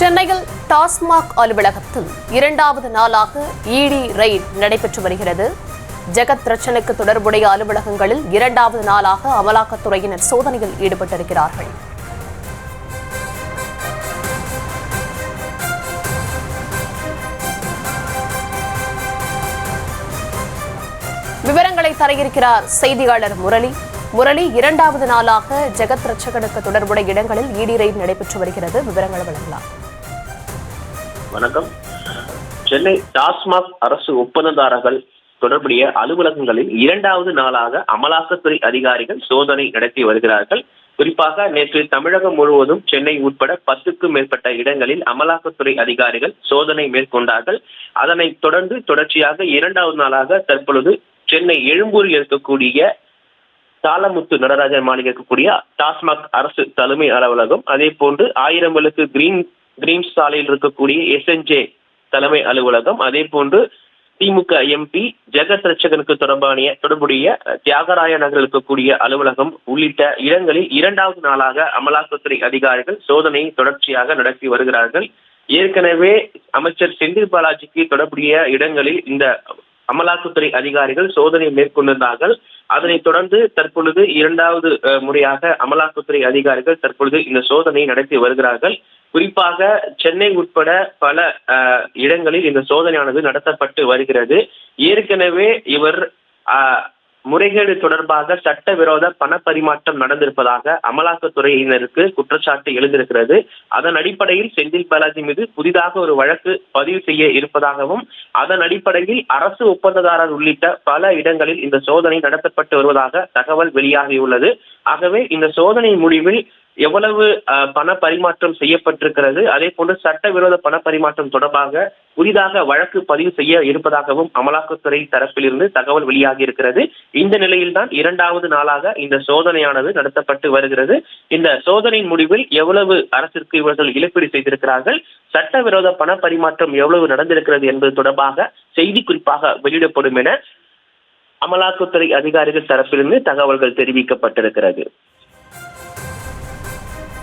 சென்னையில் டாஸ்மாக் அலுவலகத்தில் இரண்டாவது நாளாக இடி ரெய்ட் நடைபெற்று வருகிறது. ஜெகத் ரட்சனுக்கு தொடர்புடைய அலுவலகங்களில் இரண்டாவது நாளாக அமலாக்கத்துறையினர் சோதனையில் ஈடுபட்டிருக்கிறார்கள். விவரங்களை தர இருக்கிறார் செய்தியாளர் முரளி, இரண்டாவது நாளாக ஜெகத் ரட்சகனுக்கு தொடர்புடைய இடங்களில் இடி ரெய்ட் நடைபெற்று வருகிறது. விவரங்களை வழங்கலாம். வணக்கம். சென்னை டாஸ்மாக் அரசு ஒப்பந்ததாரர்கள் தொடர்புடைய அலுவலகங்களில் இரண்டாவது நாளாக அமலாக்கத்துறை அதிகாரிகள் சோதனை நடத்தி வருகிறார்கள். குறிப்பாக நேற்று தமிழகம் முழுவதும் சென்னை உட்பட 10க்கும் மேற்பட்ட இடங்களில் அமலாக்கத்துறை அதிகாரிகள் சோதனை மேற்கொண்டார்கள். அதனைத் தொடர்ந்து தொடர்ச்சியாக இரண்டாவது நாளாக தற்பொழுது சென்னை எழும்பூரில் இருக்கக்கூடிய தாளமுத்து நடராஜன் மாளிகை இருக்கக்கூடிய டாஸ்மாக் அரசு தலைமை அலுவலகம், அதே போன்று 1000 விளக்கு கிரீன் சாலையில் இருக்கக்கூடிய SNJ தலைமை அலுவலகம், அதே போன்று திமுக MP ஜெகத் ரட்சகனுக்கு தொடர்புடைய தியாகராய நகரில் இருக்கக்கூடிய அலுவலகம் உள்ளிட்ட இடங்களில் இரண்டாவது நாளாக அமலாக்கத்துறை அதிகாரிகள் சோதனையை தொடர்ச்சியாக நடத்தி வருகிறார்கள். ஏற்கனவே அமைச்சர் செந்தில் பாலாஜிக்கு தொடர்புடைய இடங்களில் இந்த அமலாக்கத்துறை அதிகாரிகள் சோதனை மேற்கொண்டிருந்தார்கள். அதனைத் தொடர்ந்து தற்பொழுது இரண்டாவது முறையாக அமலாக்கத்துறை அதிகாரிகள் தற்பொழுது இந்த சோதனையை நடத்தி வருகிறார்கள். குறிப்பாக சென்னை உட்பட பல இடங்களில் இந்த சோதனையானது நடத்தப்பட்டு வருகிறது. ஏற்கனவே இவர் முறைகேடு தொடர்பாக சட்டவிரோத பண பரிமாற்றம் நடந்திருப்பதாக அமலாக்கத்துறையினருக்கு குற்றச்சாட்டு எழுந்திருக்கிறது. அதன் அடிப்படையில் செந்தில் பாலாஜி மீது புதிதாக ஒரு வழக்கு பதிவு செய்ய இருப்பதாகவும், அதன் அடிப்படையில் அரசு ஒப்பந்ததாரர் உள்ளிட்ட பல இடங்களில் இந்த சோதனை நடத்தப்பட்டு வருவதாக தகவல் வெளியாகியுள்ளது. ஆகவே இந்த சோதனை முடிவில் எவ்வளவு பண பரிமாற்றம் செய்யப்பட்டிருக்கிறது, அதே போன்று சட்டவிரோத பண பரிமாற்றம் தொடர்பாக புதிதாக வழக்கு பதிவு செய்ய இருப்பதாகவும் அமலாக்கத்துறை தரப்பிலிருந்து தகவல் வெளியாகி இருக்கிறது. இந்த நிலையில்தான் இரண்டாவது நாளாக இந்த சோதனையானது நடத்தப்பட்டு வருகிறது. இந்த சோதனையின் முடிவில் எவ்வளவு அரசிற்கு இவர்கள் இழப்பீடு செய்திருக்கிறார்கள், சட்டவிரோத பண பரிமாற்றம் எவ்வளவு நடந்திருக்கிறது என்பது தொடர்பாக செய்தி குறிப்பாக வெளியிடப்படும் என அமலாக்கத்துறை அதிகாரிகள் தரப்பிலிருந்து தகவல்கள் தெரிவிக்கப்பட்டிருக்கிறது.